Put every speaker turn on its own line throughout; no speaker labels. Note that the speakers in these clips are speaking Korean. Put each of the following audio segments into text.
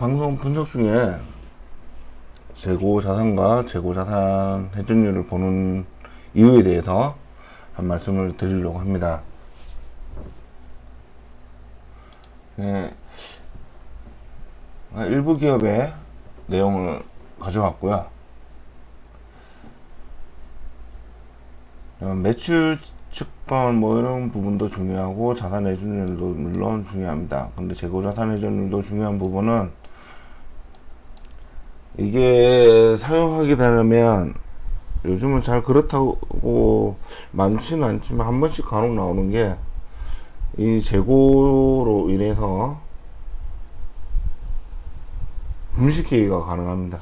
방송 분석 중에 재고 자산과 재고 자산 회전율을 보는 이유에 대해서 한 말씀을 드리려고 합니다. 네, 일부 기업의 내용을 가져왔고요. 매출 측권 이런 부분도 중요하고 자산 회전율도 물론 중요합니다. 근데 재고 자산 회전율도 중요한 부분은 이게 사용하게 되면 요즘은 잘 그렇다고 많지는 않지만 한 번씩 간혹 나오는 게 이 재고로 인해서 분식회의가 가능합니다.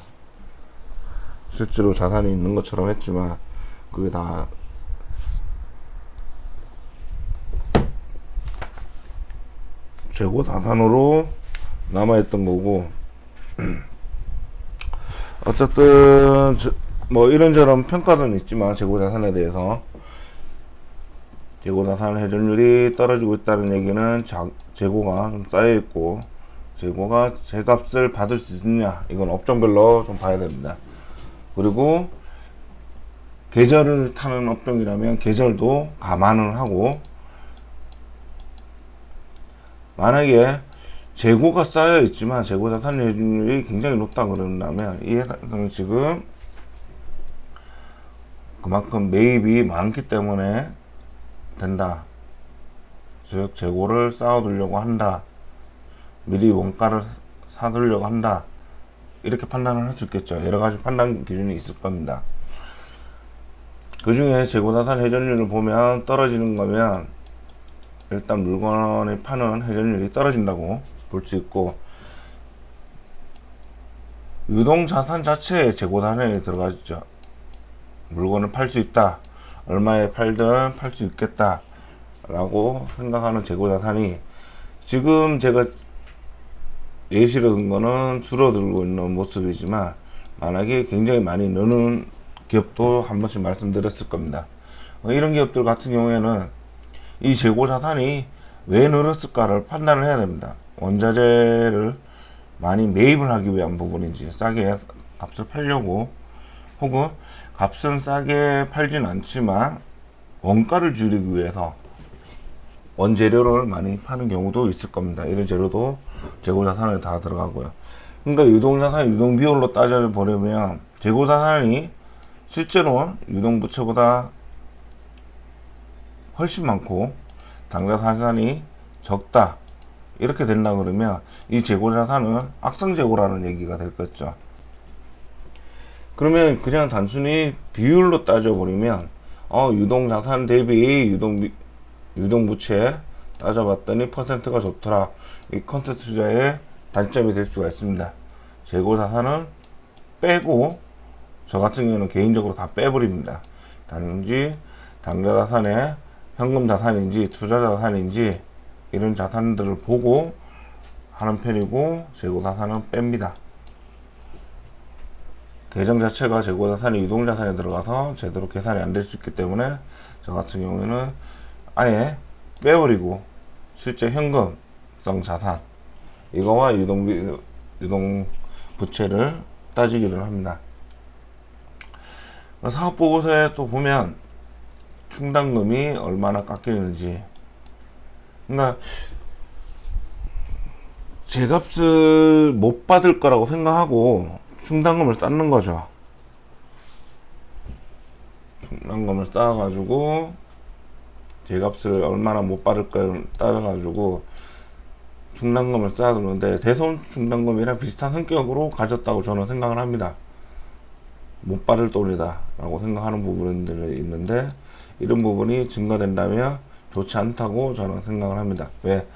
실제로 자산이 있는 것처럼 했지만 그게 다 재고 자산으로 남아있던 거고 어쨌든 이런저런 평가는 있지만 재고 자산에 대해서 재고 자산 회전율이 떨어지고 있다는 얘기는 재고가 좀 쌓여 있고 재고가 제값을 받을 수 있느냐, 이건 업종별로 좀 봐야 됩니다. 그리고 계절을 타는 업종이라면 계절도 감안을 하고, 만약에 재고가 쌓여 있지만 재고 자산 회전율이 굉장히 높다 그런다면 이 회사는 지금 그만큼 매입이 많기 때문에 된다. 즉 재고를 쌓아두려고 한다. 미리 원가를 사두려고 한다. 이렇게 판단을 할 수 있겠죠. 여러 가지 판단 기준이 있을 겁니다. 그 중에 재고 자산 회전율을 보면 떨어지는 거면 일단 물건을 파는 회전율이 떨어진다고 볼 수 있고, 유동자산 자체에 재고 자산이 들어가죠. 물건을 팔 수 있다, 얼마에 팔든 팔 수 있겠다 라고 생각하는 재고 자산이 지금 제가 예시로 든 거는 줄어들고 있는 모습이지만 만약에 굉장히 많이 느는 기업도 한 번씩 말씀드렸을 겁니다. 이런 기업들 같은 경우에는 이 재고 자산이 왜 늘었을까를 판단을 해야 됩니다. 원자재를 많이 매입을 하기 위한 부분인지, 싸게 값을 팔려고, 혹은 값은 싸게 팔진 않지만 원가를 줄이기 위해서 원재료를 많이 파는 경우도 있을 겁니다. 이런 재료도 재고자산에 다 들어가고요. 그러니까 유동자산, 유동비율로 따져보려면 재고자산이 실제로 유동부채보다 훨씬 많고 당좌자산이 적다, 이렇게 된다 그러면 이 재고자산은 악성재고라는 얘기가 될 거죠. 그러면 그냥 단순히 비율로 따져버리면 유동자산 대비 유동부채 따져봤더니 퍼센트가 좋더라, 이 컨텐츠 투자의 단점이 될 수가 있습니다. 재고자산은 빼고, 저 같은 경우는 개인적으로 다 빼버립니다. 단지 당좌자산에 현금자산인지 투자자산인지 이런 자산들을 보고 하는 편이고, 재고자산은 뺍니다. 계정 자체가 재고자산이 유동자산에 들어가서 제대로 계산이 안 될 수 있기 때문에 저 같은 경우에는 아예 빼버리고 실제 현금성 자산, 이거와 유동부채를 따지기를 합니다. 사업보고서에 또 보면 충당금이 얼마나 깎이는지, 그러니까 제값을 못 받을 거라고 생각하고 충당금을 쌓는 거죠. 충당금을 쌓아가지고 제값을 얼마나 못 받을까를 따라가지고 충당금을 쌓아두는데, 대손 충당금이랑 비슷한 성격으로 가졌다고 저는 생각을 합니다. 못 받을 돈이다 라고 생각하는 부분들이 있는데, 이런 부분이 증가된다면 좋지 않다고 저는 생각을 합니다. 왜?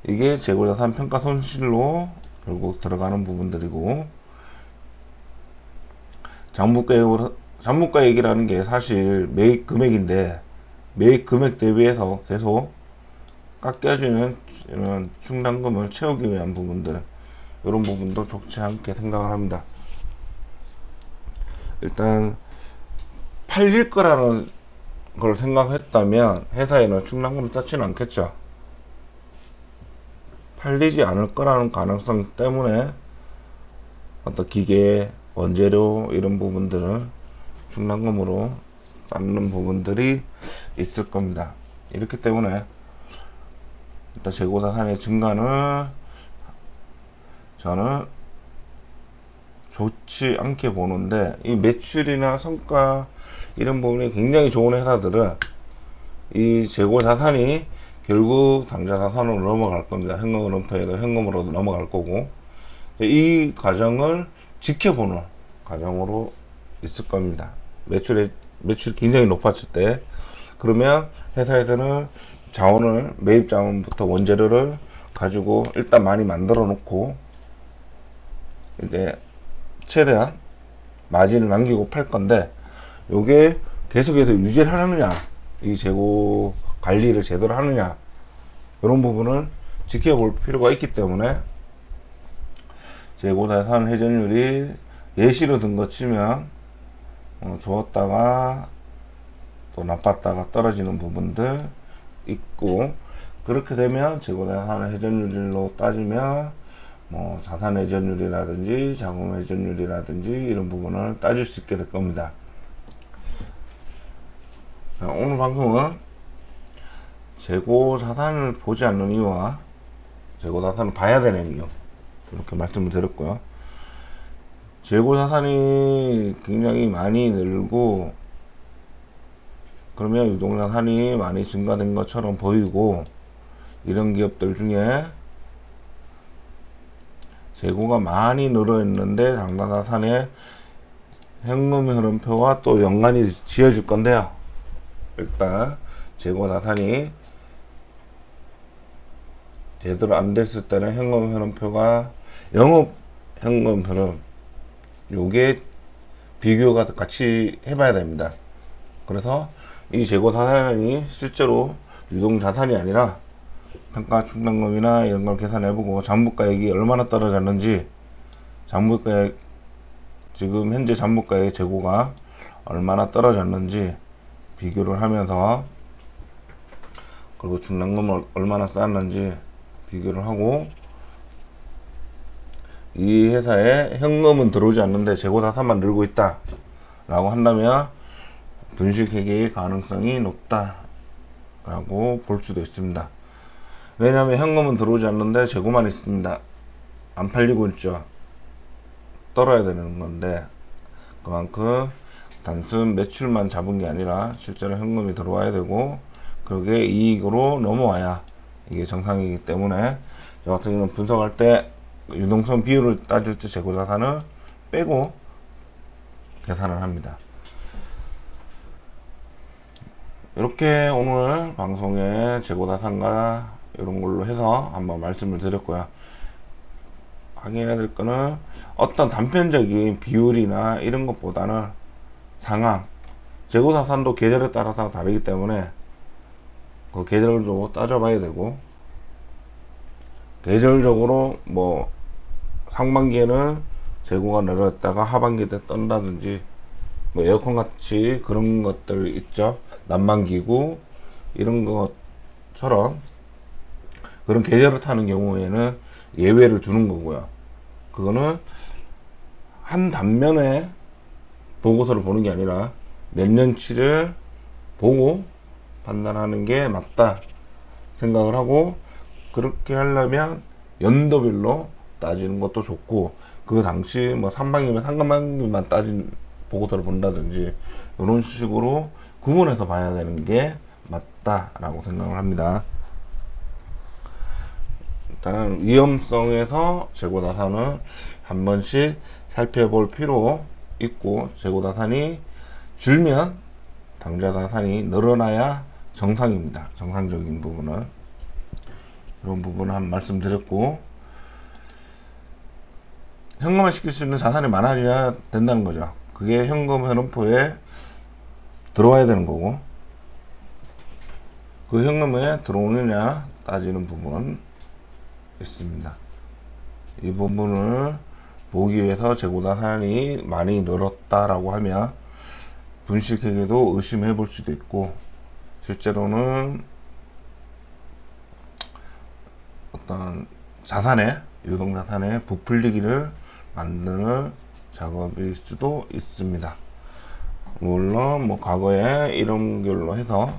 이게 재고자산 평가 손실로 결국 들어가는 부분들이고, 장부가 얘기라는 게 사실 매입 금액인데 매입 금액 대비해서 계속 깎여지는 이런 충당금을 채우기 위한 부분들, 이런 부분도 좋지 않게 생각을 합니다. 일단 팔릴 거라는 걸 생각했다면 회사에는 충당금을 쌓지는 않겠죠. 팔리지 않을 거라는 가능성 때문에 어떤 기계, 원재료 이런 부분들을 충당금으로 쌓는 부분들이 있을 겁니다. 이렇기 때문에 일단 재고자산의 증가는 저는 좋지 않게 보는데, 이 매출이나 성과 이런 부분이 굉장히 좋은 회사들은 이 재고자산이 결국 당좌자산으로 넘어갈 겁니다. 현금흐름표에도 현금으로 넘어갈 거고, 이 과정을 지켜보는 과정으로 있을 겁니다. 매출이 굉장히 높았을 때, 그러면 회사에서는 자원을, 매입 자원부터 원재료를 가지고 일단 많이 만들어 놓고 이제 최대한 마진을 남기고 팔 건데, 요게 계속해서 유지를 하느냐, 이 재고 관리를 제대로 하느냐, 이런 부분을 지켜볼 필요가 있기 때문에 재고자산 회전율이 예시로 든 것 치면 좋았다가 또 나빴다가 떨어지는 부분들 있고, 그렇게 되면 재고자산 회전율로 따지면 뭐 자산 회전율이라든지 자금 회전율이라든지 이런 부분을 따질 수 있게 될 겁니다. 오늘 방송은 재고자산을 보지 않는 이유와 재고자산을 봐야 되는 이유, 이렇게 말씀을 드렸고요. 재고자산이 굉장히 많이 늘고 그러면 유동자산이 많이 증가된 것처럼 보이고, 이런 기업들 중에 재고가 많이 늘어있는데 당좌자산의 현금 흐름표와 또 연관이 지어질 건데요. 일단 재고자산이 제대로 안 됐을 때는 현금 흐름표가 영업 현금 흐름, 요게 비교가 같이 해봐야 됩니다. 그래서 이 재고자산이 실제로 유동자산이 아니라 평가 충당금이나 이런 걸 계산해보고 잠복가액이 얼마나 떨어졌는지, 잠복가액, 지금 현재 잠복가액 재고가 얼마나 떨어졌는지 비교를 하면서, 그리고 충당금을 얼마나 쌓았는지 비교를 하고, 이 회사에 현금은 들어오지 않는데 재고자산만 늘고 있다 라고 한다면 분식회계의 가능성이 높다 라고 볼 수도 있습니다. 왜냐하면 현금은 들어오지 않는데 재고만 있습니다. 안 팔리고 있죠. 떨어야 되는 건데, 그만큼 단순 매출만 잡은 게 아니라 실제로 현금이 들어와야 되고, 그게 이익으로 넘어와야 이게 정상이기 때문에, 저 같은 경우는 분석할 때 유동성 비율을 따질 때 재고자산을 빼고 계산을 합니다. 이렇게 오늘 방송에 재고자산과 이런 걸로 해서 한번 말씀을 드렸고요. 확인해야 될 거는 어떤 단편적인 비율이나 이런 것보다는 상황, 재고자산도 계절에 따라서 다르기 때문에 그 계절도 따져봐야 되고, 계절적으로 뭐 상반기에는 재고가 늘었다가 하반기 때 떤다든지, 뭐 에어컨 같이 그런 것들 있죠. 난방기구 이런 것처럼 그런 계절을 타는 경우에는 예외를 두는 거고요. 그거는 한 단면에 보고서를 보는 게 아니라 몇 년치를 보고 판단하는 게 맞다 생각을 하고, 그렇게 하려면 연도별로 따지는 것도 좋고, 그 당시 뭐 상반기면 상반기만 따진 보고서를 본다든지 이런 식으로 구분해서 봐야 되는 게 맞다라고 생각을 합니다. 일단 위험성에서 재고자산은 한 번씩 살펴볼 필요 있고, 재고자산이 줄면 당좌자산이 늘어나야 정상입니다. 정상적인 부분은 이런 부분을 한 말씀 드렸고, 현금화 시킬 수 있는 자산이 많아져야 된다는 거죠. 그게 현금 흐름표에 들어와야 되는 거고, 그 현금에 들어오느냐 따지는 부분 있습니다. 이 부분을 보기 위해서 재고자산이 많이 늘었다라고 하면 분식회계도 의심해 볼 수도 있고, 실제로는 어떤 자산에, 유동자산에 부풀리기를 만드는 작업일 수도 있습니다. 물론 뭐 과거에 이런 걸로 해서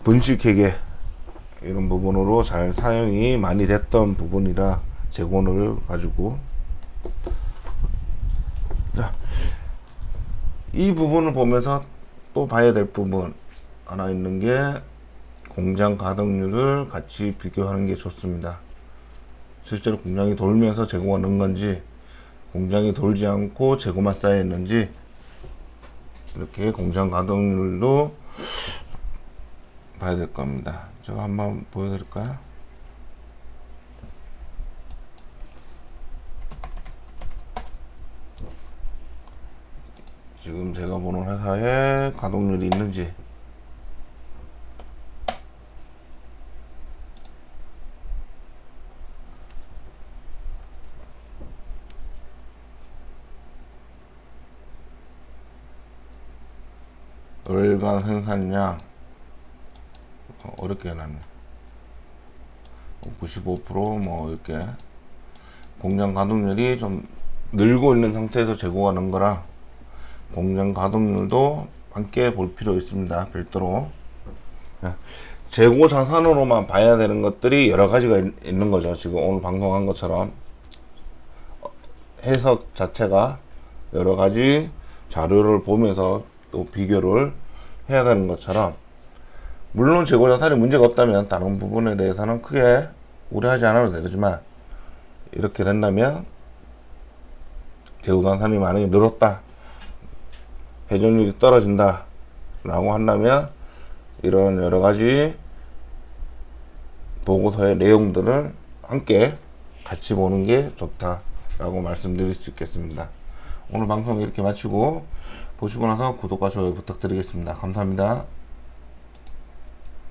분식회계 이런 부분으로 잘 사용이 많이 됐던 부분이라 재고를 가지고, 자, 이 부분을 보면서 또 봐야 될 부분 하나 있는 게 공장 가동률을 같이 비교하는 게 좋습니다. 실제로 공장이 돌면서 재고가 는 건지, 공장이 돌지 않고 재고만 쌓여 있는지, 이렇게 공장 가동률도 봐야 될 겁니다. 제가 한번 보여드릴까요? 지금 제가 보는 회사에 가동률이 있는지, 월간 생산량 어렵게 해놨네. 95% 이렇게 공장 가동률이 좀 늘고 있는 상태에서 재고가 는 거라 공장 가동률도 함께 볼 필요 있습니다. 별도로. 재고 자산으로만 봐야 되는 것들이 여러 가지가 있는 거죠. 지금 오늘 방송한 것처럼 해석 자체가 여러 가지 자료를 보면서 또 비교를 해야 되는 것처럼, 물론 재고 자산이 문제가 없다면 다른 부분에 대해서는 크게 우려하지 않아도 되지만, 이렇게 된다면 재고 자산이 만약에 늘었다, 회전율이 떨어진다 라고 한다면 이런 여러 가지 보고서의 내용들을 함께 같이 보는 게 좋다 라고 말씀드릴 수 있겠습니다. 오늘 방송 이렇게 마치고, 보시고 나서 구독과 좋아요 부탁드리겠습니다. 감사합니다.